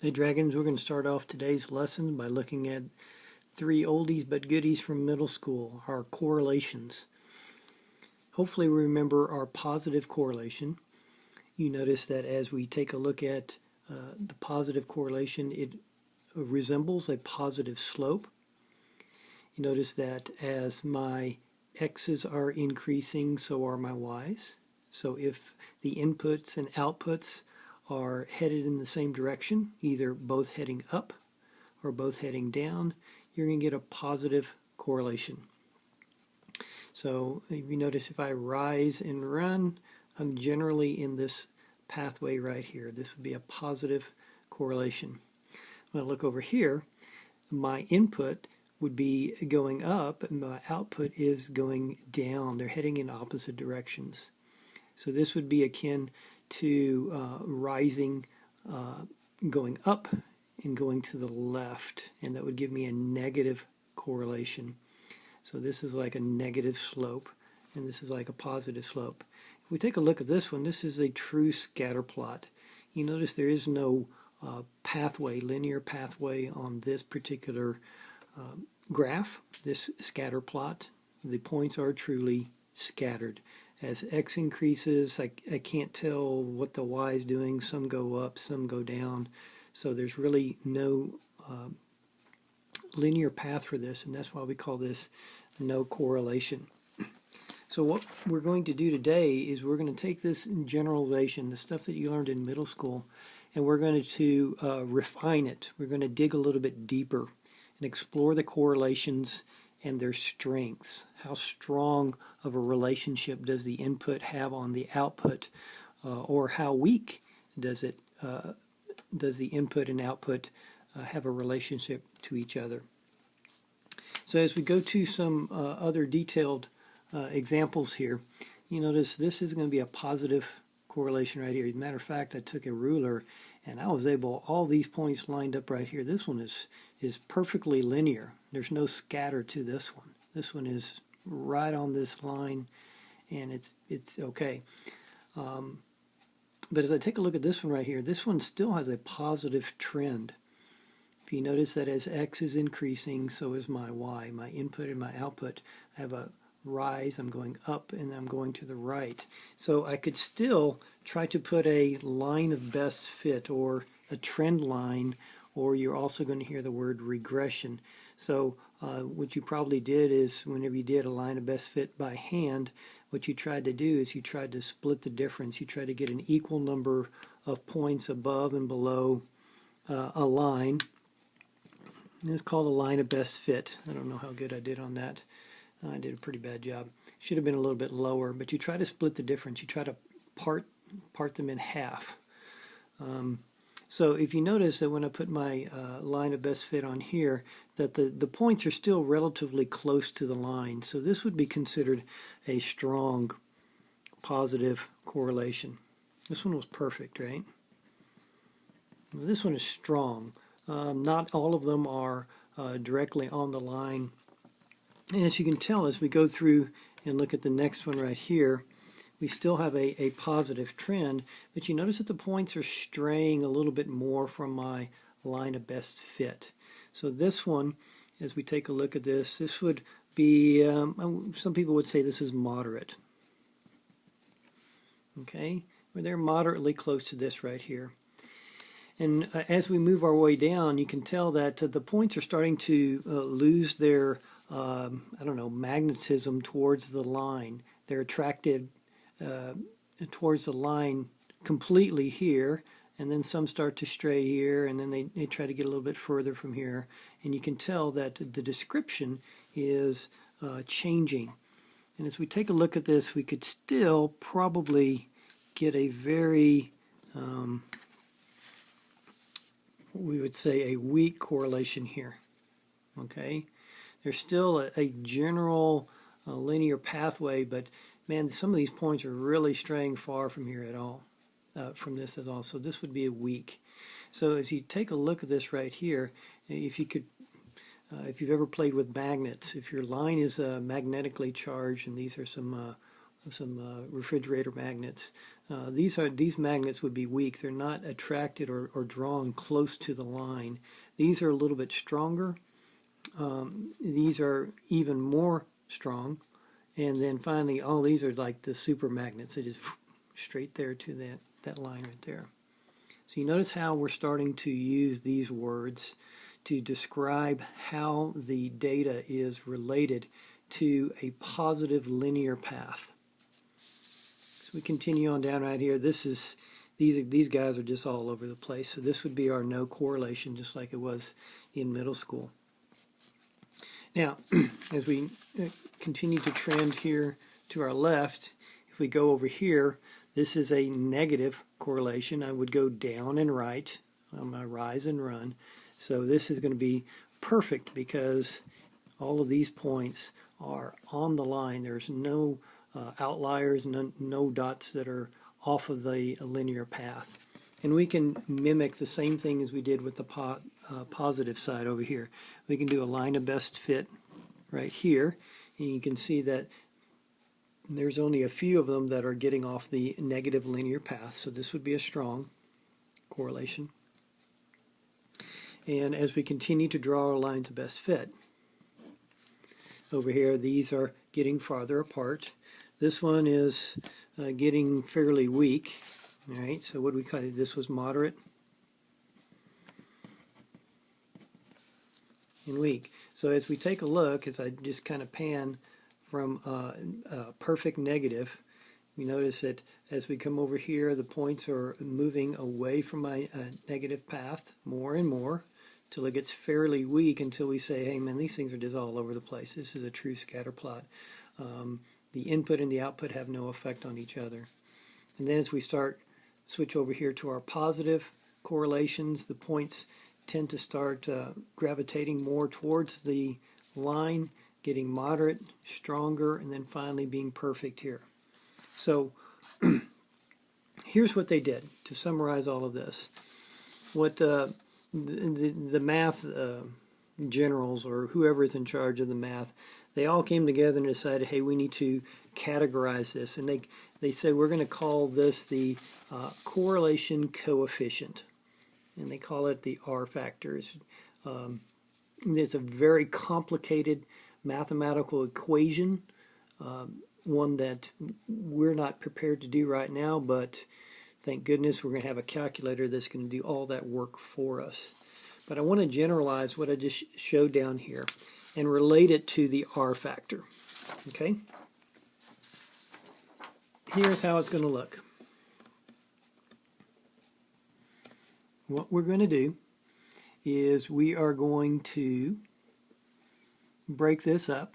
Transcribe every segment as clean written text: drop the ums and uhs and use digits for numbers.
Hey Dragons, we're going to start off today's lesson by looking at three oldies but goodies from middle school, our correlations. Hopefully we remember our positive correlation. You notice that as we take a look at the positive correlation, it resembles a positive slope. You notice that as my x's are increasing, so are my y's. So if the inputs and outputs are headed in the same direction, either both heading up or both heading down, you're going to get a positive correlation. So if you notice, if I rise and run, I'm generally in this pathway right here. This would be a positive correlation. When I look over here, my input would be going up and my output is going down. They're heading in opposite directions. So this would be akin to rising, going up and going to the left, and that would give me a negative correlation. So this is like a negative slope, and this is like a positive slope. If we take a look at this one, this is a true scatter plot. You notice there is no pathway, linear pathway on this particular graph, this scatter plot. The points are truly scattered. As x increases, I can't tell what the y is doing. Some go up, some go down. So there's really no linear path for this, and that's why we call this no correlation. So what we're going to do today is we're going to take this generalization, the stuff that you learned in middle school, and we're going to refine it. We're going to dig a little bit deeper and explore the correlations and their strengths. How strong of a relationship does the input have on the output, or how weak does the input and output have a relationship to each other? So as we go to some other detailed examples here, you notice this is going to be a positive correlation right here. As a matter of fact, I took a ruler and I was able, all these points lined up right here. This one is perfectly linear. There's no scatter to this one. This one is right on this line, and it's okay. But as I take a look at this one right here, this one still has a positive trend. If you notice that as x is increasing, so is my y. My input and my output have a rise. I'm going up and I'm going to the right. So I could still try to put a line of best fit or a trend line, or you're also going to hear the word regression. So what you probably did is whenever you did a line of best fit by hand, what you tried to do is you tried to split the difference. You tried to get an equal number of points above and below a line. And it's called a line of best fit. I don't know how good I did on that. I did a pretty bad job. Should have been a little bit lower, but you try to split the difference. You try to part them in half. So if you notice that when I put my line of best fit on here, that the points are still relatively close to the line. So this would be considered a strong positive correlation. This one was perfect, right? This one is strong. Not all of them are directly on the line. And as you can tell, as we go through and look at the next one right here, we still have a positive trend, but you notice that the points are straying a little bit more from my line of best fit. So this one, as we take a look at this, this would be, some people would say this is moderate. Okay, well, they're moderately close to this right here. And as we move our way down, you can tell that the points are starting to lose their, I don't know, magnetism towards the line. They're attracted towards the line completely here, and then some start to stray here, and then they try to get a little bit further from here. And you can tell that the description is changing. And as we take a look at this, we could still probably get a very we would say a weak correlation here. Okay, there's still a general linear pathway, but man, some of these points are really straying far from here at all, from this at all. So this would be a weak. So as you take a look at this right here, if you could, if you've ever played with magnets, if your line is magnetically charged, and these are some refrigerator magnets. These magnets would be weak. They're not attracted or drawn close to the line. These are a little bit stronger. These are even more strong. And then finally, all these are like the super magnets. They just straight there to that line right there. So you notice how we're starting to use these words to describe how the data is related to a positive linear path. So we continue on down right here. These guys are just all over the place. So this would be our no correlation, just like it was in middle school. Now, as we continue to trend here to our left, if we go over here, this is a negative correlation. I would go down and right on my rise and run. So this is going to be perfect because all of these points are on the line. There's no outliers, no dots that are off of the linear path. And we can mimic the same thing as we did with the positive side over here. We can do a line of best fit right here, and you can see that there's only a few of them that are getting off the negative linear path, so this would be a strong correlation. And as we continue to draw our lines of best fit, over here these are getting farther apart. This one is getting fairly weak. All right, so what do we call it? This was moderate and weak. So as we take a look, as I just kind of pan from perfect negative, we notice that as we come over here, the points are moving away from my negative path more and more till it gets fairly weak, until we say, hey man, these things are just all over the place. This is a true scatter plot. The input and the output have no effect on each other. And then as we switch over here to our positive correlations, the points tend to start gravitating more towards the line, getting moderate, stronger, and then finally being perfect here. So here's what they did to summarize all of this. What the math generals, or whoever is in charge of the math, they all came together and decided, hey, we need to categorize this. And they said, we're going to call this the correlation coefficient. And they call it the R factors. It's a very complicated mathematical equation, one that we're not prepared to do right now, but thank goodness we're going to have a calculator that's going to do all that work for us. But I want to generalize what I just showed down here and relate it to the R factor. Okay? Here's how it's going to look. What we're going to do is we are going to break this up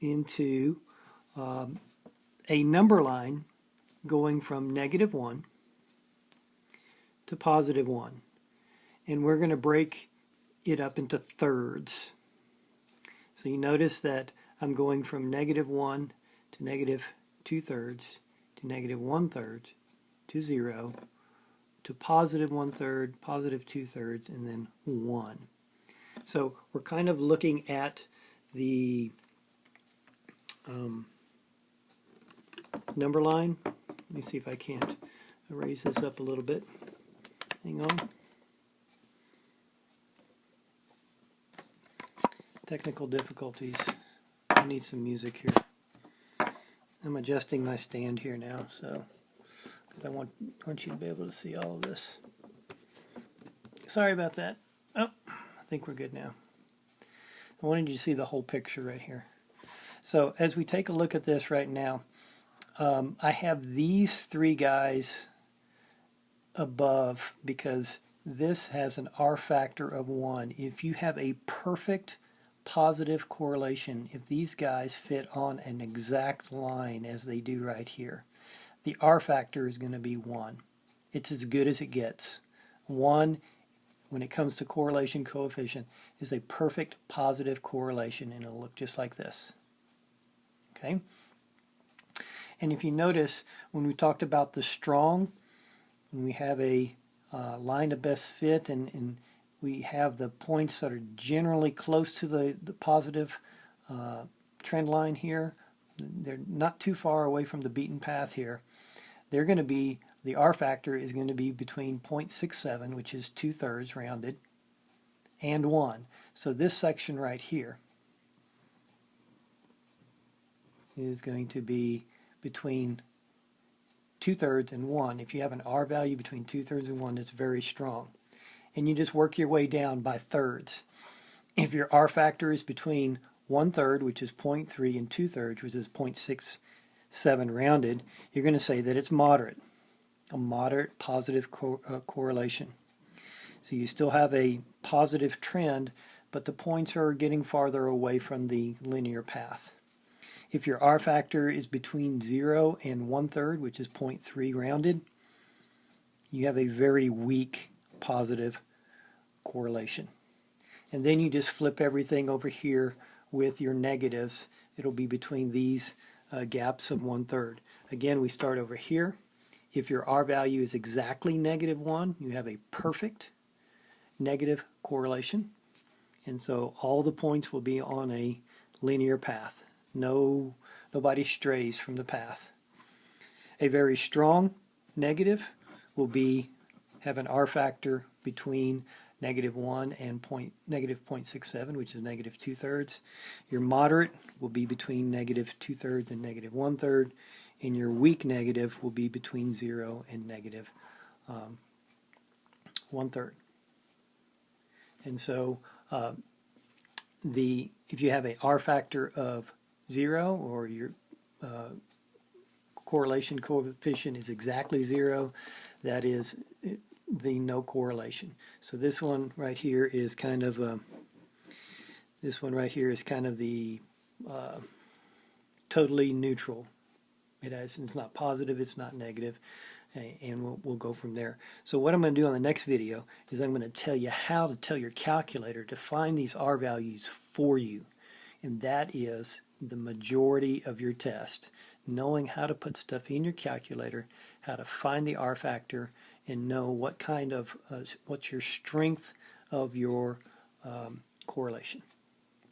into a number line going from -1 to +1. And we're going to break it up into thirds. So you notice that I'm going from -1 to -2/3 to -1/3 to 0 to +1/3, +2/3, and then 1. So we're kind of looking at the number line. Let me see if I can't raise this up a little bit. Hang on. Technical difficulties. I need some music here. I'm adjusting my stand here now, so because I want you to be able to see all of this. Sorry about that. Oh, I think we're good now. I wanted you to see the whole picture right here. So as we take a look at this right now, I have these three guys above because this has an R factor of 1. If you have a perfect positive correlation, if these guys fit on an exact line as they do right here, the R factor is going to be 1. It's as good as it gets. 1, when it comes to correlation coefficient, is a perfect positive correlation, and it'll look just like this. Okay? And if you notice, when we talked about the strong, when we have a line of best fit and we have the points that are generally close to the positive trend line here, they're not too far away from the beaten path here. They're going to be, the R factor is going to be between 0.67, which is 2/3 rounded, and 1. So this section right here is going to be between 2/3 and 1. If you have an R value between 2/3 and 1, it's very strong. And you just work your way down by thirds. If your R factor is between 1/3, which is 0.3, and 2/3, which is 0.67 rounded, you're going to say that it's moderate, a moderate positive correlation. So you still have a positive trend, but the points are getting farther away from the linear path. If your R factor is between 0 and 1/3, which is 0.3 rounded, you have a very weak positive correlation. And then you just flip everything over here with your negatives. It'll be between these gaps of 1/3. Again, we start over here. If your R value is exactly -1, you have a perfect negative correlation. And so all the points will be on a linear path. Nobody strays from the path. A very strong negative will have an R factor between -1 and -0.67, which is -2/3. Your moderate will be between -2/3 and -1/3, and your weak negative will be between 0 and -1/3. And so if you have a R factor of 0, or your correlation coefficient is exactly 0, that is the no correlation. So this one right here is kind of the totally neutral. It's not positive, it's not negative, and we'll go from there. So what I'm going to do on the next video is I'm going to tell you how to tell your calculator to find these R values for you. And that is the majority of your test. Knowing how to put stuff in your calculator, how to find the R factor, and know what kind of what's your strength of your correlation.